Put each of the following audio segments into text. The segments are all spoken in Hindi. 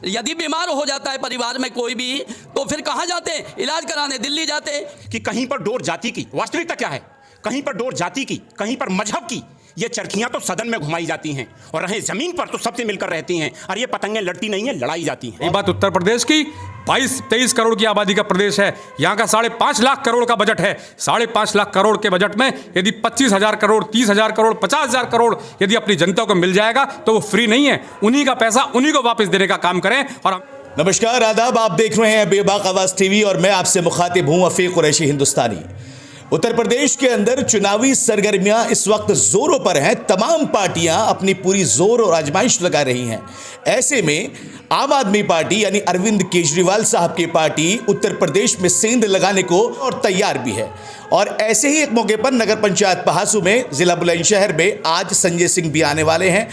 यदि बीमार हो जाता है परिवार में कोई भी, तो फिर कहाँ जाते हैं? इलाज कराने दिल्ली जाते हैं। कि कहीं पर डोर जाति की, वास्तविकता क्या है, कहीं पर डोर जाति की, कहीं पर मजहब की। ये चरखियां तो सदन में घुमाई जाती हैं और रहे जमीन पर तो सबसे मिलकर रहती हैं। और ये पतंगें लड़ती नहीं है, लड़ाई जाती हैं। ये बात उत्तर प्रदेश की 22-23 करोड़ की आबादी का प्रदेश है। यहाँ का 5.5 लाख करोड़ का बजट है। 5.5 लाख करोड़ के बजट में यदि 25,000 करोड़, 30,000 करोड़, 50,000 करोड़ यदि अपनी जनता को मिल जाएगा तो वो फ्री नहीं है। उन्हीं का पैसा उन्हीं को वापस देने का काम करें। और नमस्कार, आदाब, आप देख रहे हैं बेबाक आवाज टीवी और मैं आपसे मुखातिब हूं अफीक कुरैशी हिंदुस्तानी। उत्तर प्रदेश के अंदर चुनावी सरगर्मियां इस वक्त जोरों पर हैं। तमाम पार्टियां अपनी पूरी जोर और आजमाइश लगा रही हैं। ऐसे में आम आदमी पार्टी यानी अरविंद केजरीवाल साहब की पार्टी उत्तर प्रदेश में सेंध लगाने को और तैयार भी है। और ऐसे ही एक मौके पर नगर पंचायत पहासू में, जिला बुलंदशहर में आज संजय सिंह भी आने वाले हैं।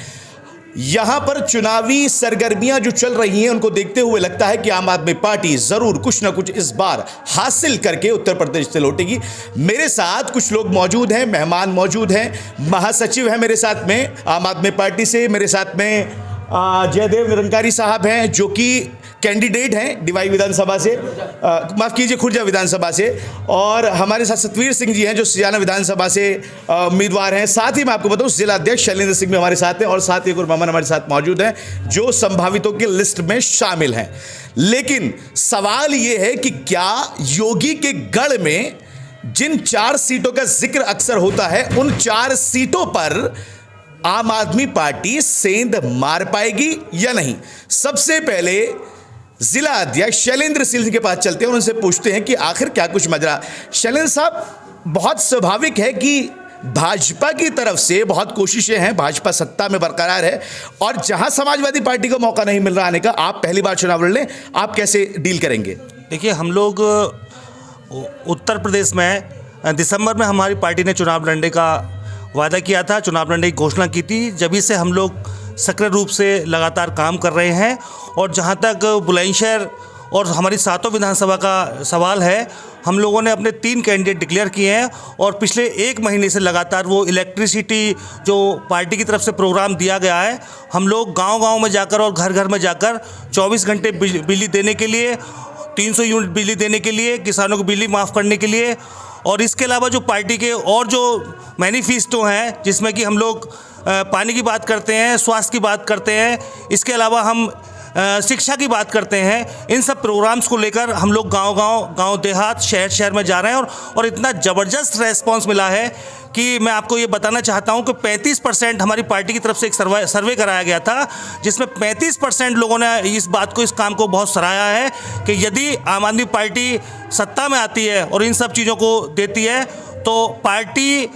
यहां पर चुनावी सरगर्मियां जो चल रही हैं उनको देखते हुए लगता है कि आम आदमी पार्टी जरूर कुछ ना कुछ इस बार हासिल करके उत्तर प्रदेश से लौटेगी। मेरे साथ कुछ लोग मौजूद हैं, मेहमान मौजूद हैं। महासचिव हैं मेरे साथ में आम आदमी पार्टी से, मेरे साथ में जयदेव निरंकारी साहब हैं जो कि कैंडिडेट हैं डिवाई विधानसभा से, माफ़ कीजिए खुर्जा विधानसभा से, और हमारे साथ सतवीर सिंह जी हैं जो सियाना विधानसभा से उम्मीदवार हैं। साथ ही मैं आपको बताऊं जिला अध्यक्ष शैलेंद्र सिंह भी हमारे साथ हैं और साथ ही एक और मेहमान हमारे साथ मौजूद हैं जो संभावितों की लिस्ट में शामिल हैं। लेकिन सवाल ये है कि क्या योगी के गढ़ में जिन 4 सीटों का जिक्र अक्सर होता है उन 4 सीटों पर आम आदमी पार्टी सेंध मार पाएगी या नहीं? सबसे पहले जिला अध्यक्ष शैलेंद्र सिंह के पास चलते हैं और उनसे पूछते हैं कि आखिर क्या कुछ मजरा। शैलेंद्र साहब, बहुत स्वाभाविक है कि भाजपा की तरफ से बहुत कोशिशें हैं, भाजपा सत्ता में बरकरार है और जहां समाजवादी पार्टी को मौका नहीं मिल रहा आने का, आप पहली बार चुनाव लड़ लें, आप कैसे डील करेंगे? देखिए, हम लोग उत्तर प्रदेश में दिसंबर में हमारी पार्टी ने चुनाव लड़ने का वादा किया था, चुनाव लड़ने की घोषणा की थी। जब से हम लोग सक्रिय रूप से लगातार काम कर रहे हैं। और जहां तक बुलंदशहर और हमारी 7 विधानसभा का सवाल है, हम लोगों ने अपने 3 कैंडिडेट डिक्लेयर किए हैं और पिछले 1 महीने से लगातार वो इलेक्ट्रिसिटी जो पार्टी की तरफ से प्रोग्राम दिया गया है, हम लोग गांव-गांव में जाकर और घर-घर में जाकर 24 घंटे बिजली देने के लिए, 300 यूनिट बिजली देने के लिए, किसानों को बिजली माफ़ करने के लिए, और इसके अलावा जो पार्टी के और जो मैनिफेस्टो हैं जिसमें कि हम लोग पानी की बात करते हैं, स्वास्थ्य की बात करते हैं, इसके अलावा हम शिक्षा की बात करते हैं, इन सब प्रोग्राम्स को लेकर हम लोग गांव देहात, शहर में जा रहे हैं और इतना ज़बरदस्त रेस्पॉन्स मिला है कि मैं आपको ये बताना चाहता हूं कि 35% हमारी पार्टी की तरफ से एक सर्वे कराया गया था जिसमें 35% लोगों ने इस काम को बहुत सराहा है कि यदि आम आदमी पार्टी सत्ता में आती है और इन सब चीज़ों को देती है तो पार्टी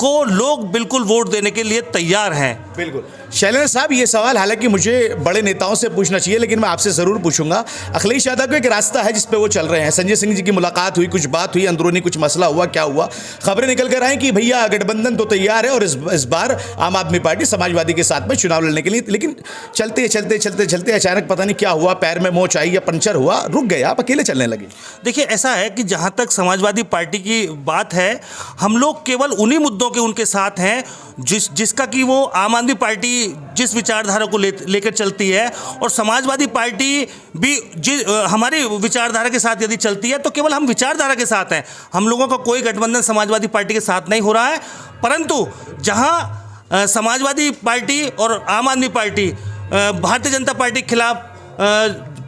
को लोग बिल्कुल वोट देने के लिए तैयार हैं। बिल्कुल। शैलेंद्र साहब, ये सवाल हालांकि मुझे बड़े नेताओं से पूछना चाहिए लेकिन मैं आपसे ज़रूर पूछूंगा। अखिलेश यादव को एक रास्ता है जिस पे वो चल रहे हैं, संजय सिंह जी की मुलाकात हुई, कुछ बात हुई, अंदरूनी कुछ मसला हुआ, क्या हुआ, खबरें निकल कर आई कि भैया गठबंधन तो तैयार है और इस बार आम आदमी पार्टी समाजवादी के साथ में चुनाव लड़ने के लिए। लेकिन चलते अचानक पता नहीं क्या हुआ, पैर में मोच आई या पंचर हुआ, रुक गए, आप अकेले चलने लगे। देखिए, ऐसा है कि जहाँ तक समाजवादी पार्टी की बात है, हम लोग केवल उन्हीं मुद्दों के उनके साथ हैं जिसका कि वो आम आदमी पार्टी जिस विचारधारा को लेकर चलती है और समाजवादी पार्टी भी हमारी विचारधारा के साथ यदि चलती है तो केवल हम विचारधारा के साथ हैं। हम लोगों का कोई गठबंधन समाजवादी पार्टी के साथ नहीं हो रहा है। परंतु जहां समाजवादी पार्टी और आम आदमी पार्टी भारतीय जनता पार्टी के खिलाफ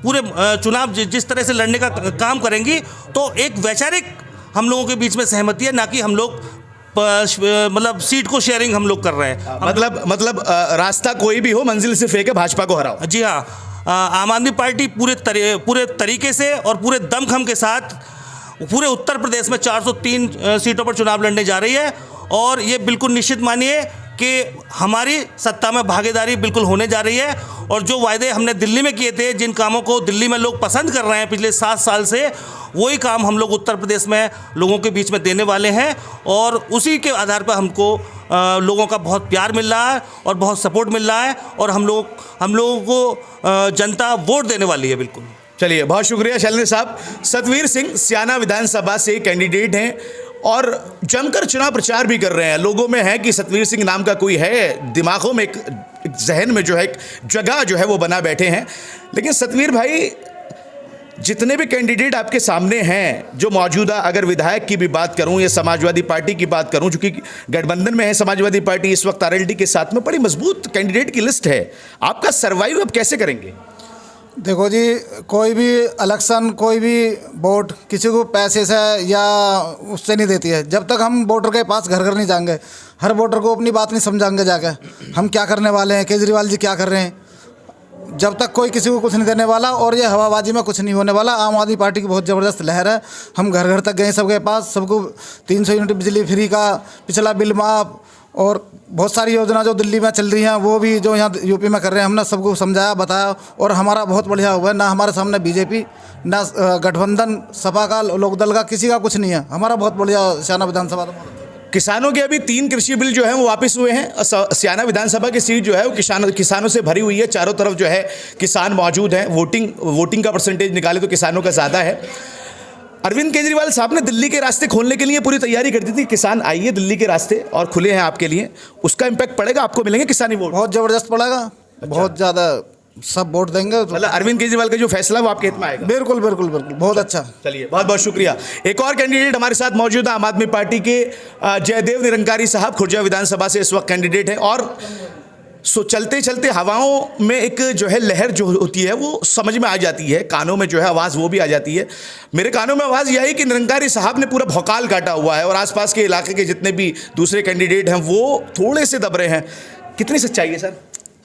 पूरे चुनाव जिस तरह से लड़ने का काम करेंगी तो एक वैचारिक हम लोगों के बीच में सहमति है, ना कि हम लोग मतलब सीट को शेयरिंग हम लोग कर रहे हैं। मतलब रास्ता कोई भी हो, मंजिल सिर्फ एक है, भाजपा को हराओ। जी हाँ, आम आदमी पार्टी पूरे तरीके से और पूरे दमखम के साथ पूरे उत्तर प्रदेश में 403 सीटों पर चुनाव लड़ने जा रही है और ये बिल्कुल निश्चित मानिए कि हमारी सत्ता में भागीदारी बिल्कुल होने जा रही है। और जो वायदे हमने दिल्ली में किए थे, जिन कामों को दिल्ली में लोग पसंद कर रहे हैं पिछले 7 साल से, वही काम हम लोग उत्तर प्रदेश में लोगों के बीच में देने वाले हैं और उसी के आधार पर हमको लोगों का बहुत प्यार मिल रहा है और बहुत सपोर्ट मिल रहा है और हम लोगों को जनता वोट देने वाली है। बिल्कुल। चलिए, बहुत शुक्रिया शैलेंद्र साहब। सतवीर सिंह सियाना विधानसभा से कैंडिडेट हैं और जमकर चुनाव प्रचार भी कर रहे हैं। लोगों में है कि सतवीर सिंह नाम का कोई है, दिमागों में एक जहन में जो है एक जगह जो है वो बना बैठे हैं। लेकिन सतवीर भाई, जितने भी कैंडिडेट आपके सामने हैं, जो मौजूदा, अगर विधायक की भी बात करूं या समाजवादी पार्टी की बात करूं, चूंकि गठबंधन में है समाजवादी पार्टी इस वक्त आरएलडी के साथ में, बड़ी मजबूत कैंडिडेट की लिस्ट है, आपका सर्वाइव आप कैसे करेंगे? देखो जी, कोई भी इलेक्शन, कोई भी वोट किसी को पैसे से या उससे नहीं देती है। जब तक हम वोटर के पास घर घर नहीं जाएंगे, हर वोटर को अपनी बात नहीं समझाएंगे जाके हम क्या करने वाले हैं, केजरीवाल जी क्या कर रहे हैं, जब तक कोई किसी को कुछ नहीं देने वाला और ये हवाबाजी में कुछ नहीं होने वाला। आम आदमी पार्टी की बहुत ज़बरदस्त लहर है। हम घर घर तक गए सबके पास, सबको 300 यूनिट बिजली फ्री का, पिछला बिल माफ और बहुत सारी योजना जो दिल्ली में चल रही हैं वो भी जो यहाँ यूपी में कर रहे हैं, हमने सबको समझाया, बताया और हमारा बहुत बढ़िया हुआ है। ना हमारे सामने बीजेपी, ना गठबंधन, सपा का, लोकदल का, किसी का कुछ नहीं है। हमारा बहुत बढ़िया स्याना विधानसभा। किसानों के अभी 3 कृषि बिल जो हैं वो वापस हुए हैं। स्याना विधानसभा की सीट जो है वो किसानों से भरी हुई है। चारों तरफ जो है किसान मौजूद हैं। वोटिंग का परसेंटेज निकाले तो किसानों का ज़्यादा है। अरविंद केजरीवाल साहब ने दिल्ली के रास्ते खोलने के लिए पूरी तैयारी कर दी थी। किसान आइए दिल्ली के रास्ते और खुले हैं आपके लिए। उसका इम्पैक्ट पड़ेगा, आपको मिलेंगे किसानी वोट? बहुत ज़बरदस्त पड़ेगा, बहुत ज़्यादा, सब वोट देंगे। मतलब अरविंद केजरीवाल का जो फैसला वो आपके हित में आएगा? बिल्कुल बिल्कुल बिल्कुल, बहुत अच्छा। चलिए, बहुत बहुत शुक्रिया। एक और कैंडिडेट हमारे साथ मौजूद है, आम आदमी पार्टी के जयदेव निरंकारी साहब, खुर्जा विधानसभा से इस वक्त कैंडिडेट है। और चलते चलते हवाओं में एक जो है लहर जो होती है वो समझ में आ जाती है, कानों में जो है आवाज़ वो भी आ जाती है। मेरे कानों में आवाज़ यह है कि निरंकारी साहब ने पूरा भौकाल काटा हुआ है और आसपास के इलाके के जितने भी दूसरे कैंडिडेट हैं वो थोड़े से दब रहे हैं। कितनी सच्चाई है सर?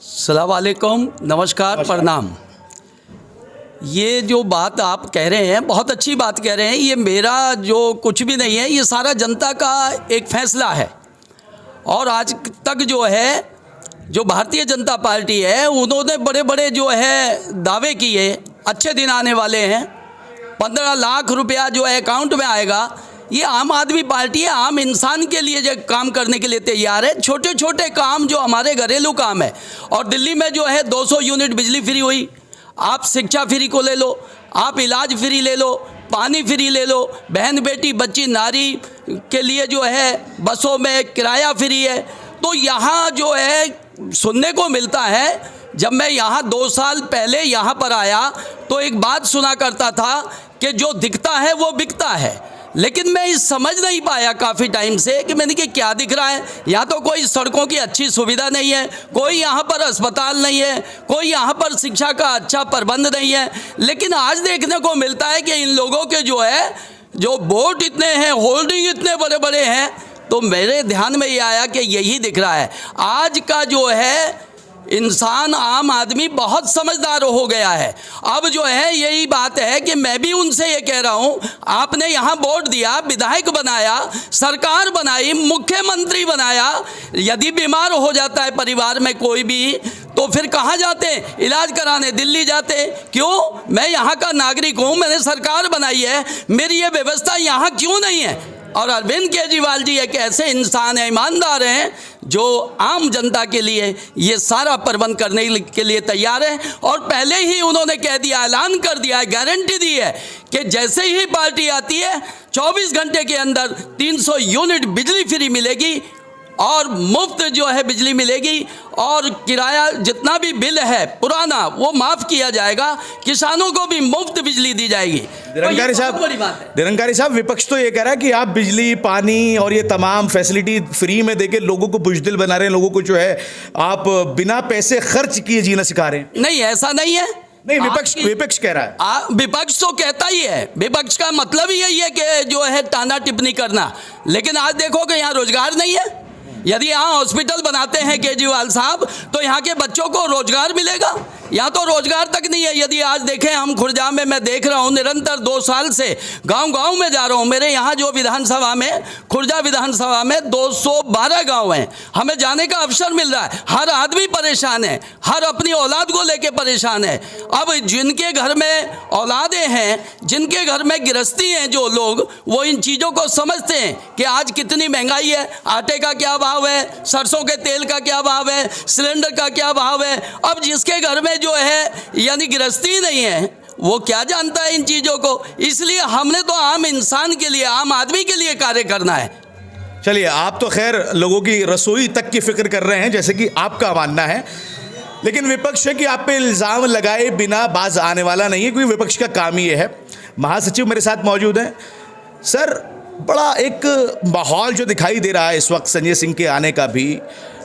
अस्सलाम वालेकुम, नमस्कार, प्रणाम। ये जो बात आप कह रहे हैं बहुत अच्छी बात कह रहे हैं। ये मेरा जो कुछ भी नहीं है, ये सारा जनता का एक फैसला है। और आज तक जो है जो भारतीय जनता पार्टी है उन्होंने बड़े बड़े जो है दावे किए, अच्छे दिन आने वाले हैं, 15 लाख रुपया जो है अकाउंट में आएगा। ये आम आदमी पार्टी है, आम इंसान के लिए जो काम करने के लिए तैयार है। छोटे छोटे काम जो हमारे घरेलू काम है। और दिल्ली में जो है 200 यूनिट बिजली फ्री हुई। आप शिक्षा फ्री को ले लो, आप इलाज फ्री ले लो, पानी फ्री ले लो, बहन बेटी बच्ची नारी के लिए जो है बसों में किराया फ्री है। तो यहाँ जो है सुनने को मिलता है, जब मैं यहाँ 2 साल पहले यहाँ पर आया तो एक बात सुना करता था कि जो दिखता है वो बिकता है। लेकिन मैं इस समझ नहीं पाया काफ़ी टाइम से कि मैंने कि क्या दिख रहा है। या तो कोई सड़कों की अच्छी सुविधा नहीं है, कोई यहाँ पर अस्पताल नहीं है, कोई यहाँ पर शिक्षा का अच्छा प्रबंध नहीं है। लेकिन आज देखने को मिलता है कि इन लोगों के जो है जो वोट इतने हैं, होल्डिंग इतने बड़े बड़े हैं। तो मेरे ध्यान में ये आया कि यही दिख रहा है। आज का जो है इंसान, आम आदमी बहुत समझदार हो गया है। अब जो है यही बात है कि मैं भी उनसे ये कह रहा हूँ, आपने यहाँ वोट दिया, विधायक बनाया, सरकार बनाई, मुख्यमंत्री बनाया, यदि बीमार हो जाता है परिवार में कोई भी तो फिर कहाँ जाते हैं? इलाज कराने दिल्ली जाते हैं। क्यों? मैं यहाँ का नागरिक हूँ, मैंने सरकार बनाई है, मेरी ये व्यवस्था यहाँ क्यों नहीं है? और अरविंद केजरीवाल जी एक ऐसे इंसान हैं, ईमानदार हैं, जो आम जनता के लिए ये सारा प्रबंध करने के लिए तैयार है। और पहले ही उन्होंने कह दिया, ऐलान कर दिया है, गारंटी दी है कि जैसे ही पार्टी आती है 24 घंटे के अंदर 300 यूनिट बिजली फ्री मिलेगी और मुफ्त जो है बिजली मिलेगी। और किराया जितना भी बिल है पुराना वो माफ़ किया जाएगा, किसानों को भी मुफ्त बिजली दी जाएगी। निरंकारी साहब, विपक्ष तो ये कह रहा है कि आप बिजली, पानी और ये तमाम फैसिलिटी फ्री में देके लोगों को बुजदिल बना रहे हैं, लोगों को जो है आप बिना पैसे खर्च किए जीना सिखा रहे हैं। नहीं, ऐसा नहीं है। नहीं, विपक्ष कह रहा है। विपक्ष तो कहता ही है, विपक्ष का मतलब ही यही है कि जो है टाना टिप्पणी करना। लेकिन आज देखो कि यहाँ रोजगार नहीं है। यदि यहाँ हॉस्पिटल बनाते हैं केजरीवाल साहब तो यहाँ के बच्चों को रोजगार मिलेगा। यहाँ तो रोजगार तक नहीं है। यदि आज देखें हम खुर्जा में, मैं देख रहा हूँ निरंतर 2 साल से गांव-गांव में जा रहा हूँ। मेरे यहाँ जो विधानसभा में, खुर्जा विधानसभा में 212 गांव हैं। हमें जाने का अवसर मिल रहा है। हर आदमी परेशान है, हर अपनी औलाद को लेके परेशान है। अब जिनके घर में औलादें हैं, जिनके घर में गृहस्थी हैं जो लोग, वो इन चीज़ों को समझते हैं कि आज कितनी महंगाई है, आटे का क्या भाव है, सरसों के तेल का क्या भाव है, सिलेंडर का क्या भाव है। अब जिसके घर में जो है यानी गृहस्थी नहीं है वो क्या जानता है इन चीज़ों को। इसलिए हमने तो आम इंसान के लिए, आम आदमी के लिए कार्य करना है। चलिए, आप तो खैर लोगों की रसोई तक की फिक्र कर रहे हैं जैसे कि आपका मानना है। लेकिन विपक्ष है कि आप पे इल्ज़ाम लगाए बिना बाज आने वाला नहीं है, क्योंकि विपक्ष का काम ही ये है। महासचिव मेरे साथ मौजूद हैं। सर, बड़ा एक माहौल जो दिखाई दे रहा है इस वक्त संजय सिंह के आने का भी,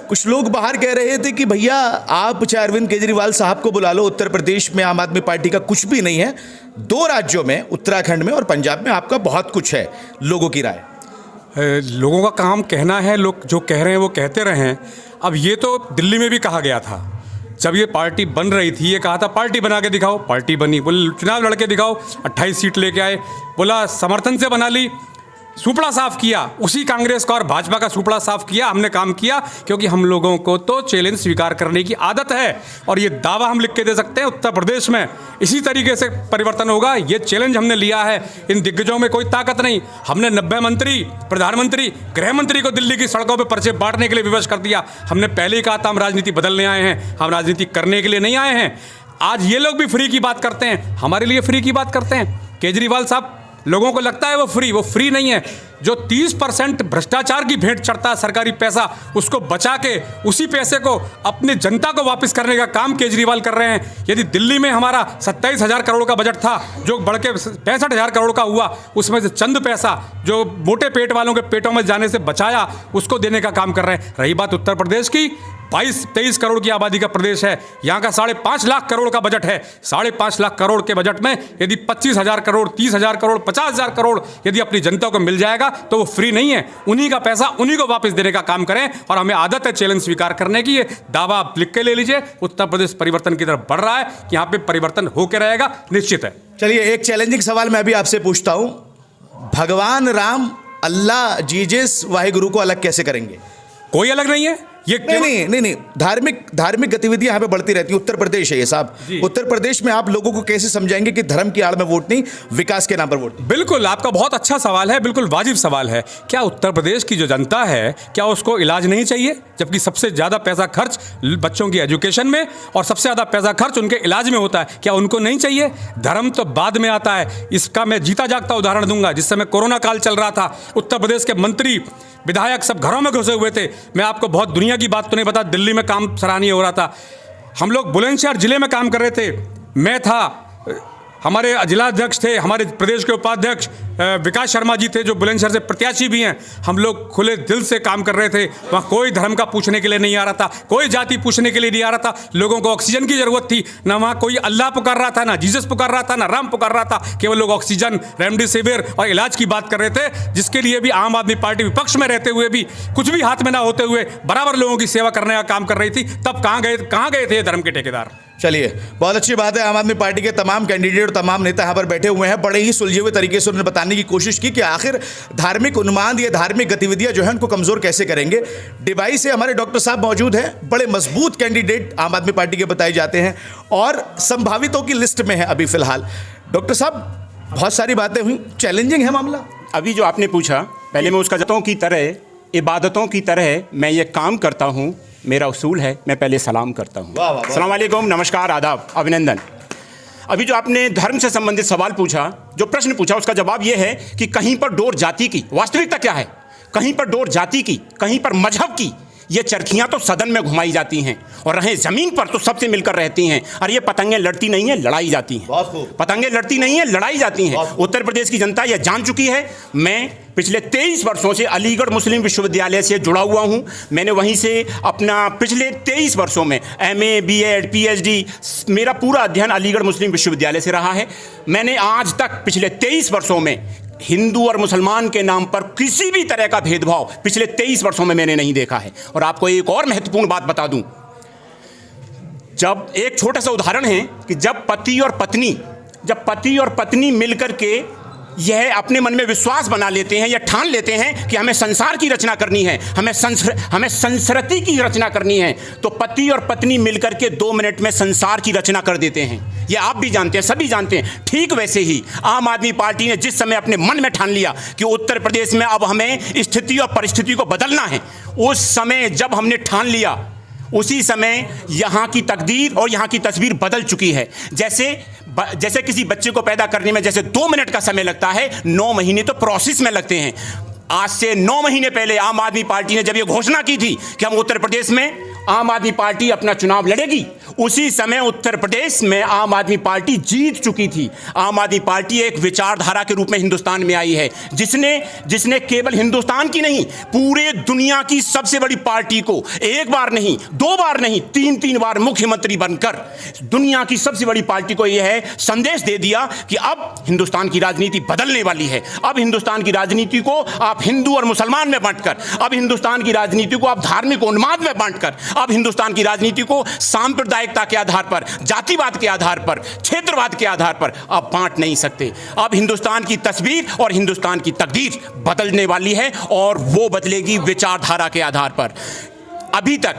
कुछ लोग बाहर कह रहे थे कि भैया आप चाहे अरविंद केजरीवाल साहब को बुला लो, उत्तर प्रदेश में आम आदमी पार्टी का कुछ भी नहीं है, 2 राज्यों में उत्तराखंड में और पंजाब में आपका बहुत कुछ है। लोगों की राय? लोगों का काम कहना है, लोग जो कह रहे हैं वो कहते रहे हैं। अब ये तो दिल्ली में भी कहा गया था, जब ये पार्टी बन रही थी, ये कहा था पार्टी बना के दिखाओ, पार्टी बनी। बोले चुनाव लड़के दिखाओ, 28 सीट लेके आए। बोला समर्थन से बना ली, सुपड़ा साफ किया, उसी कांग्रेस का और भाजपा का सुपड़ा साफ किया। हमने काम किया क्योंकि हम लोगों को तो चैलेंज स्वीकार करने की आदत है, और ये दावा हम लिख के दे सकते हैं उत्तर प्रदेश में इसी तरीके से परिवर्तन होगा। ये चैलेंज हमने लिया है। इन दिग्गजों में कोई ताकत नहीं। हमने 90 मंत्री, प्रधानमंत्री, गृह मंत्री को दिल्ली की सड़कों पर पर्चे बांटने के लिए विवश कर दिया। हमने पहले ही कहा था हम राजनीति बदलने आए हैं, हम राजनीति करने के लिए नहीं आए हैं। आज ये लोग भी फ्री की बात करते हैं, हमारे लिए फ्री की बात करते हैं। केजरीवाल साहब, लोगों को लगता है वो फ्री नहीं है। जो 30% भ्रष्टाचार की भेंट चढ़ता है सरकारी पैसा, उसको बचा के उसी पैसे को अपनी जनता को वापस करने का काम केजरीवाल कर रहे हैं। यदि दिल्ली में हमारा 27,000 करोड़ का बजट था, जो बढ़ के 65,000 करोड़ का हुआ, उसमें से चंद पैसा जो मोटे पेट वालों के पेटों में जाने से बचाया, उसको देने का काम कर रहे हैं। रही बात उत्तर प्रदेश की, 22-23 करोड़ की आबादी का प्रदेश है। यहाँ का 5.5 लाख करोड़ का बजट है। 5.5 लाख करोड़ के बजट में यदि 25,000 करोड़, 30,000 करोड़, 50,000 करोड़ यदि अपनी जनता को मिल जाएगा तो वो फ्री नहीं है। उन्हीं का पैसा उन्हीं को वापस देने का काम करें, और हमें आदत है चैलेंज स्वीकार करने की। ये दावा आप लिख के ले लीजिए, उत्तर प्रदेश परिवर्तन की तरफ बढ़ रहा है, कि यहाँ पे परिवर्तन होकर रहेगा, निश्चित है। चलिए, एक चैलेंजिंग सवाल मैं भी आपसे पूछता हूं। भगवान राम, अल्लाह, जीजस, वाहिगुरु को अलग कैसे करेंगे? कोई अलग नहीं है। ये नहीं, धार्मिक गतिविधियां यहाँ पे बढ़ती रहती है। उत्तर प्रदेश है ये साहब, उत्तर प्रदेश में आप लोगों को कैसे समझाएंगे कि धर्म की आड़ में वोट नहीं, विकास के नाम पर वोट? बिल्कुल, आपका बहुत अच्छा सवाल है, बिल्कुल वाजिब सवाल है। क्या उत्तर प्रदेश की जो जनता है, क्या उसको इलाज नहीं चाहिए? जबकि सबसे ज़्यादा पैसा खर्च बच्चों की एजुकेशन में और सबसे ज़्यादा पैसा खर्च उनके इलाज में होता है, क्या उनको नहीं चाहिए? धर्म तो बाद में आता है। इसका मैं जीता जागता उदाहरण दूंगा। जिस समय कोरोना काल चल रहा था, उत्तर प्रदेश के मंत्री, विधायक सब घरों में घुसे हुए थे। मैं आपको बहुत दुनिया की बात तो नहीं बता, दिल्ली में काम सराहनीय हो रहा था। हम लोग बुलंदशहर जिले में काम कर रहे थे। मैं था, हमारे जिलाध्यक्ष थे, हमारे प्रदेश के उपाध्यक्ष विकास शर्मा जी थे, जो बुलंदशहर से प्रत्याशी भी हैं। हम लोग खुले दिल से काम कर रहे थे। वहाँ कोई धर्म का पूछने के लिए नहीं आ रहा था, कोई जाति पूछने के लिए नहीं आ रहा था। लोगों को ऑक्सीजन की ज़रूरत थी, ना वहाँ कोई अल्लाह पुकार रहा था, ना जीसस पुकार रहा था, ना राम पुकार रहा था। केवल लोग ऑक्सीजन, रेमडेसिविर और इलाज की बात कर रहे थे, जिसके लिए भी आम आदमी पार्टी विपक्ष में रहते हुए भी, कुछ भी हाथ में ना होते हुए, बराबर लोगों की सेवा करने का काम कर रही थी। तब कहाँ गए थे धर्म के ठेकेदार? चलिए, बहुत अच्छी बात है। आम आदमी पार्टी के तमाम कैंडिडेट और तमाम नेता यहाँ पर बैठे हुए हैं। बड़े ही सुलझे हुए तरीके से उन्होंने बताने की कोशिश की कि आखिर धार्मिक उन्माद या धार्मिक गतिविधियां जो है उनको कमजोर कैसे करेंगे। डिवाइस से हमारे डॉक्टर साहब मौजूद हैं, बड़े मजबूत कैंडिडेट आम आदमी पार्टी के बताए जाते हैं और संभावितों की लिस्ट में है अभी फिलहाल। डॉक्टर साहब, बहुत सारी बातें हुई, चैलेंजिंग है मामला। अभी जो आपने पूछा, पहले मैं उसका जतों की तरह, इबादतों की तरह मैं ये काम करता हूँ। मेरा उसूल है, मैं पहले सलाम करता हूँ। अस्सलाम वालेकुम, नमस्कार, आदाब, अभिनंदन। अभी जो आपने धर्म से संबंधित सवाल पूछा, जो प्रश्न पूछा, उसका जवाब यह है कि कहीं पर डोर जाति की, वास्तविकता क्या है, कहीं पर डोर जाति की, कहीं पर मजहब की, ये चरखियां तो सदन में घुमाई जाती हैं, और रहें जमीन पर तो सबसे मिलकर रहती हैं। और ये पतंगें लड़ती नहीं है, लड़ाई जाती हैं। पतंगें लड़ती नहीं है, लड़ाई जाती हैं। उत्तर प्रदेश की जनता यह जान चुकी है। मैं पिछले 23 वर्षों से अलीगढ़ मुस्लिम विश्वविद्यालय से जुड़ा हुआ हूं। मैंने वहीं से अपना पिछले 23 वर्षों में MA, BEd, PhD, मेरा पूरा अध्ययन अलीगढ़ मुस्लिम विश्वविद्यालय से रहा है। मैंने आज तक पिछले 23 वर्षों में हिंदू और मुसलमान के नाम पर किसी भी तरह का भेदभाव पिछले 23 वर्षों में मैंने नहीं देखा है। और आपको एक और महत्वपूर्ण बात बता दूं, जब एक छोटा सा उदाहरण है कि जब पति और पत्नी मिलकर के यह अपने मन में विश्वास बना लेते हैं या ठान लेते हैं कि हमें संसार की रचना करनी है, हमें संस्कृति की रचना करनी है, तो पति और पत्नी मिलकर के 2 मिनट में संसार की रचना कर देते हैं। ये आप भी जानते हैं, सभी जानते हैं। ठीक वैसे ही आम आदमी पार्टी ने जिस समय अपने मन में ठान लिया कि उत्तर प्रदेश में अब हमें स्थिति और परिस्थिति को बदलना है, उस समय जब हमने ठान लिया, उसी समय यहाँ की तकदीर और यहाँ की तस्वीर बदल चुकी है। जैसे किसी बच्चे को पैदा करने में जैसे 2 मिनट का समय लगता है, 9 महीने तो प्रोसेस में लगते हैं। आज से 9 महीने पहले आम आदमी पार्टी ने जब ये घोषणा की थी कि हम उत्तर प्रदेश में आम आदमी पार्टी अपना चुनाव लड़ेगी, उसी समय उत्तर प्रदेश में आम आदमी पार्टी जीत चुकी थी। आम आदमी पार्टी एक विचारधारा के रूप में हिंदुस्तान में आई है, जिसने केवल हिंदुस्तान की नहीं, पूरे दुनिया की सबसे बड़ी पार्टी को एक बार नहीं, दो बार नहीं, तीन बार मुख्यमंत्री बनकर दुनिया की सबसे बड़ी पार्टी को यह है संदेश दे दिया कि अब हिंदुस्तान की राजनीति बदलने वाली है। अब हिंदुस्तान की राजनीति को आप हिंदू और मुसलमान में बांटकर, अब हिंदुस्तान की राजनीति को आप धार्मिक उन्माद में बांटकर, अब हिंदुस्तान की राजनीति को सांप्रदायिकता के आधार पर, जातिवाद के आधार पर, क्षेत्रवाद के आधार पर आप बांट नहीं सकते। अब हिंदुस्तान की तस्वीर और हिंदुस्तान की तकदीर बदलने वाली है और वो बदलेगी विचारधारा के आधार पर। अभी तक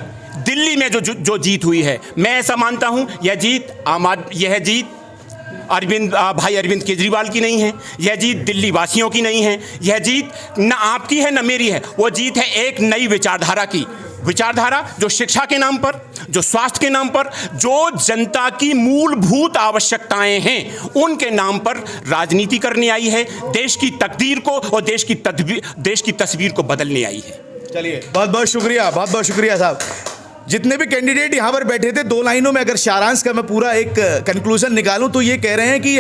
दिल्ली में जो जीत हुई है, मैं ऐसा मानता हूं यह जीत भाई अरविंद केजरीवाल की नहीं है, यह जीत दिल्ली वासियों की नहीं है, यह जीत न आपकी है न मेरी है, वो जीत है एक नई विचारधारा की। विचारधारा जो शिक्षा के नाम पर, जो स्वास्थ्य के नाम पर, जो जनता की मूलभूत आवश्यकताएं हैं उनके नाम पर राजनीति करने आई है, देश की तकदीर को और देश की तस्वीर को बदलने आई है। चलिए, बहुत बहुत शुक्रिया साहब। जितने भी कैंडिडेट यहाँ पर बैठे थे, दो लाइनों में अगर सारांश का मैं पूरा एक कंक्लूजन निकालूं तो ये कह रहे हैं कि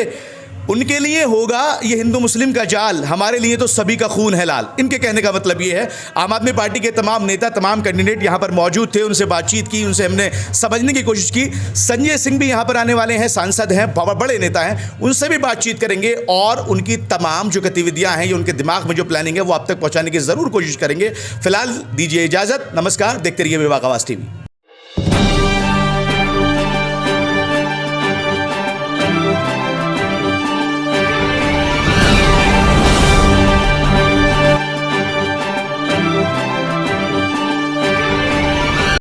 उनके लिए होगा ये हिंदू मुस्लिम का जाल, हमारे लिए तो सभी का खून है लाल। इनके कहने का मतलब ये है। आम आदमी पार्टी के तमाम नेता, तमाम कैंडिडेट यहाँ पर मौजूद थे, उनसे बातचीत की, उनसे हमने समझने की कोशिश की। संजय सिंह भी यहाँ पर आने वाले हैं, सांसद हैं, बड़े नेता हैं, उनसे भी बातचीत करेंगे और उनकी तमाम जो गतिविधियाँ हैं, ये उनके दिमाग में जो प्लानिंग है वो आप तक पहुँचाने की ज़रूर कोशिश करेंगे। फिलहाल दीजिए इजाज़त, नमस्कार। देखते रहिए विभाग आवाज़ टीवी।